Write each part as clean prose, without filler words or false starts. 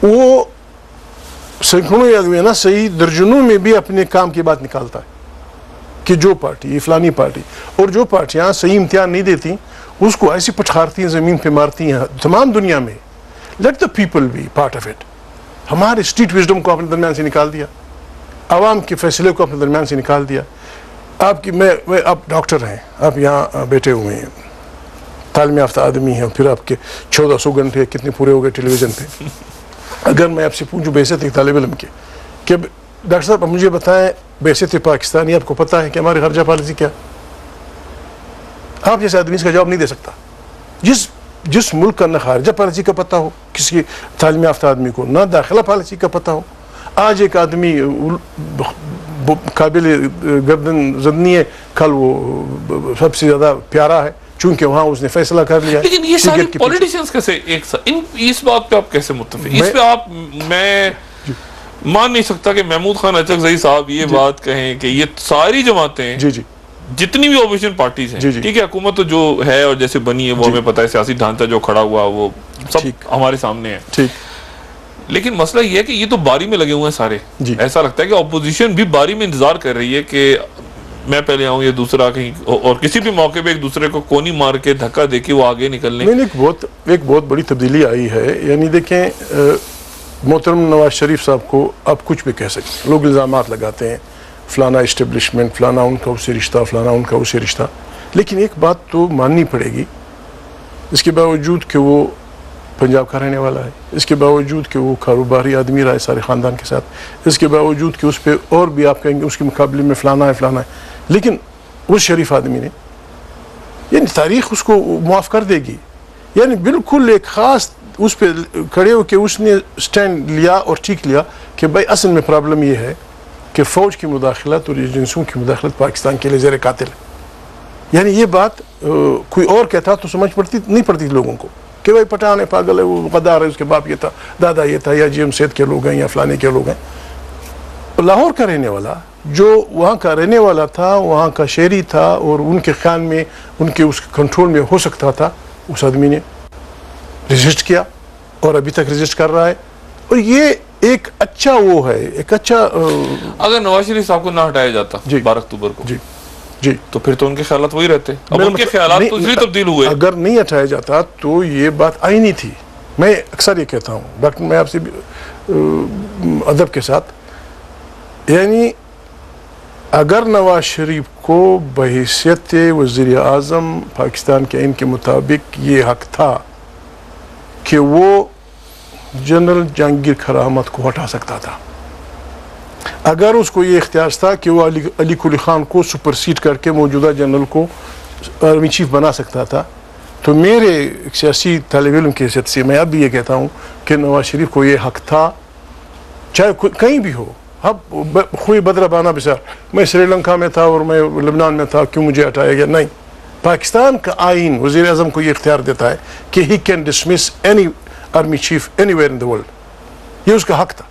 وہ سینکڑوں یا نا صحیح درجنوں میں بھی اپنے کام کی بات نکالتا ہے کہ جو پارٹی یہ فلانی پارٹی، اور جو پارٹیاں صحیح امتحان نہیں دیتی اس کو ایسی پچھارتی ہیں، زمین پہ مارتی ہیں تمام دنیا میں. Let the people be part of it. ہمارے اسٹریٹ وزڈم کو اپنے درمیان سے نکال دیا، عوام کے فیصلے کو اپنے درمیان سے نکال دیا. آپ ڈاکٹر ہیں، آپ یہاں بیٹھے ہوئے ہیں، تعلیم یافتہ آدمی ہیں، پھر آپ کے 1400 گھنٹے کتنے پورے ہو گئے ٹیلی ویژن پہ. اگر میں آپ سے پوچھوں بحیثیت ایک طالب علم کے کہ ڈاکٹر صاحب مجھے بتائیں بحیثیت پاکستانی آپ کو پتہ ہے کہ ہماری خارجہ پالیسی کیا؟ آپ جیسے آدمی اس کا جواب نہیں دے سکتا. جس ملک کا نہ خارجہ پالیسی کا پتہ ہو کسی تعلیم یافتہ آدمی کو، نہ داخلہ پالیسی کا پتہ ہو. آج ایک آدمی قابل گردن زدنی ہے، کل وہ سب سے زیادہ پیارا ہے چونکہ وہاں اس نے فیصلہ کر لیا. لیکن یہ سارے پولیٹیشنز کیسے ایک ساتھ، اس بات پہ آپ کیسے متفق؟ اس پہ آپ، میں مان نہیں سکتا کہ محمود خان اچکزئی صاحب یہ بات کہیں کہ یہ ساری جماعتیں جتنی بھی اپوزیشن پارٹیز ہیں، ٹھیک ہے، حکومت تو جو ہے اور جیسے بنی ہے وہ ہمیں پتہ ہے، سیاسی ڈھانچہ جو کھڑا ہوا وہ سب ہمارے سامنے ہے. لیکن مسئلہ یہ ہے کہ یہ تو باری میں لگے ہوئے ہیں سارے. ایسا لگتا ہے کہ اپوزیشن بھی باری میں انتظار کر رہی ہے کہ میں پہلے آؤں یا دوسرا کہیں، اور کسی بھی موقع پہ ایک دوسرے کو کونی مار کے دھکا دے کے وہ آگے نکلنے. ایک بہت بڑی تبدیلی آئی ہے. یعنی دیکھیں محترم نواز شریف صاحب کو آپ کچھ بھی کہہ سکتے ہیں، لوگ الزامات لگاتے ہیں، فلانا اسٹیبلشمنٹ، فلانا ان کا اسے رشتہ، فلانا ان کا اسے رشتہ. لیکن ایک بات تو ماننی پڑے گی، اس کے باوجود کہ وہ پنجاب کا رہنے والا ہے، اس کے باوجود کہ وہ کاروباری آدمی رہا ہے سارے خاندان کے ساتھ، اس کے باوجود کہ اس پہ اور بھی آپ کہیں گے اس کے مقابلے میں فلانا ہے، لیکن اس شریف آدمی نے، یعنی تاریخ اس کو معاف کر دے گی. یعنی بالکل ایک خاص اس پہ کھڑے ہو کہ اس نے سٹینڈ لیا اور ٹھیک لیا کہ بھائی اصل میں پرابلم یہ ہے کہ فوج کی مداخلت اور ایجنسیوں کی مداخلت پاکستان کے لیے زیر قاتل ہے. یعنی یہ بات کوئی اور کہتا تو سمجھ نہیں پڑتی لوگوں کو کہ بھائی پٹھان ہے، پاگل ہے، وہ غدار ہے، اس کے باپ یہ تھا، دادا یہ تھا، یا جی ایم سید کے لوگ ہیں یا فلانے کے لوگ ہیں. لاہور کا رہنے والا جو وہاں کا رہنے والا تھا، وہاں کا شہری تھا اور ان کے خیال میں ان کے اس کنٹرول میں ہو سکتا تھا، اس آدمی نے رجسٹ کیا اور ابھی تک رجسٹ کر رہا ہے. اور یہ ایک اچھا وہ ہے، ایک اچھا. اگر نواز شریف صاحب کو نہ ہٹایا جاتا 12 اکتوبر کو تو پھر تو ان کے خیالات وہی رہتے. اب ان کے خیالات تو اس لیے تبدیل ہوئے. اگر نہیں ہٹایا جاتا تو یہ بات آئی نہیں تھی. میں اکثر یہ کہتا ہوں ڈاکٹر، میں آپ سے ادب کے ساتھ، یعنی اگر نواز شریف کو بحیثیت وزیر اعظم پاکستان کے ان کے مطابق یہ حق تھا کہ وہ جنرل جہانگیر خان احمد کو ہٹا سکتا تھا، اگر اس کو یہ اختیار تھا کہ وہ علی قلی خان کو سپرسیڈ کر کے موجودہ جنرل کو آرمی چیف بنا سکتا تھا، تو میرے سیاسی طالب علم کی حیثیت سے میں اب بھی یہ کہتا ہوں کہ نواز شریف کو یہ حق تھا، چاہے کہیں بھی ہو. اب خوئی بدر بانہ بسار، میں سری لنکا میں تھا اور میں لبنان میں تھا، کیوں مجھے ہٹایا گیا؟ نہیں. پاکستان کا آئین وزیر اعظم کو یہ اختیار دیتا ہے کہ he can dismiss any army chief any where in the world. یہ اس کا حق تھا.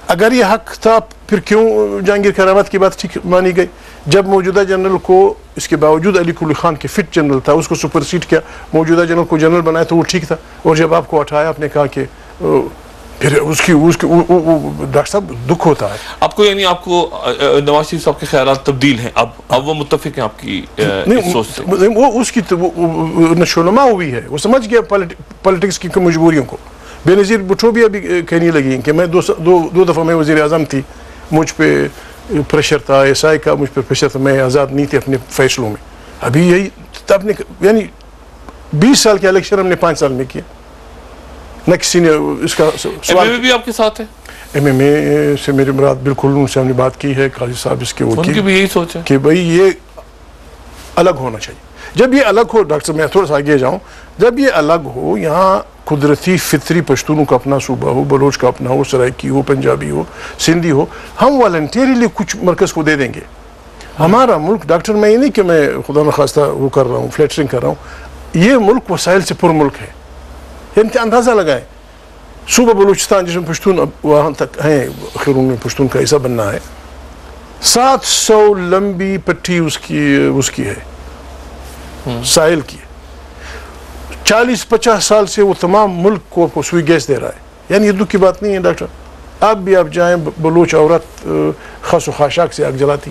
اگر یہ حق تھا پھر کیوں جہانگیر خان احمد کی بات ٹھیک مانی گئی؟ جب موجودہ جنرل کو اس کے باوجود علی قلی خان کے فٹ جنرل تھا، اس کو سپرسیڈ کیا، موجودہ جنرل کو جنرل بنایا تو وہ ٹھیک تھا. اور جب آپ کو ہٹایا آپ نے کہا کہ پھر اس کی ڈاکٹر صاحب دکھ ہوتا ہے. آپ کو، یعنی آپ کو نواز شریف صاحب کے خیالات تبدیل ہیں، اب وہ متفق ہیں آپ کی سوچ سے؟ وہ اس کی نشوونما ہوئی ہے، وہ سمجھ گیا پالیٹکس کی مجبوریوں کو. بے نظیر بھٹو بھی ابھی کہنے لگی کہ میں دو دفعہ میں وزیر اعظم تھی، مجھ پہ پریشر تھا، ایس آئی کا مجھ پہ پریشر تھا، میں آزاد نہیں تھی اپنے فیصلوں میں. ابھی یہی آپ نے، یعنی 20 سال کے الیکشن ہم نے 5 سال میں کیا، نہ کسی نے اس کا سوال. ایم اے بھی آپ کے ساتھ ہے؟ ایم اے سے میری مراد بالکل ان سے ہم نے بات کی ہے، قاضی صاحب اس کے وہ ان کی بھی یہی سوچ ہے کہ بھائی یہ الگ ہونا چاہیے. جب یہ الگ ہو، ڈاکٹر صاحب میں تھوڑا سا آگے جاؤں، جب یہ الگ ہو، یہاں قدرتی فطری پشتونوں کا اپنا صوبہ ہو، بلوچ کا اپنا ہو، سرائکی ہو، پنجابی ہو، سندھی ہو، ہم والنٹیریلی کچھ مرکز کو دے دیں گے. ہمارا ملک، ڈاکٹر میں یہ نہیں کہ میں خدا نخواستہ وہ کر رہا ہوں، فلیٹرنگ کر رہا ہوں، یہ ملک وسائل سے پر ملک ہے. یعنی اندازہ لگائیں، صوبہ بلوچستان جس میں پشتون وہاں تک ہیں، خیرون میں پشتون کا حصہ بننا ہے، 700 لمبی پٹی اس کی ہے، ساحل کی. 40-50 سال سے وہ تمام ملک کو سوئی گیس دے رہا ہے. یعنی یہ دکھ کی بات نہیں ہے ڈاکٹر. آپ بھی آپ جائیں, بلوچ عورت خس و خاشاک سے آگ جلاتی.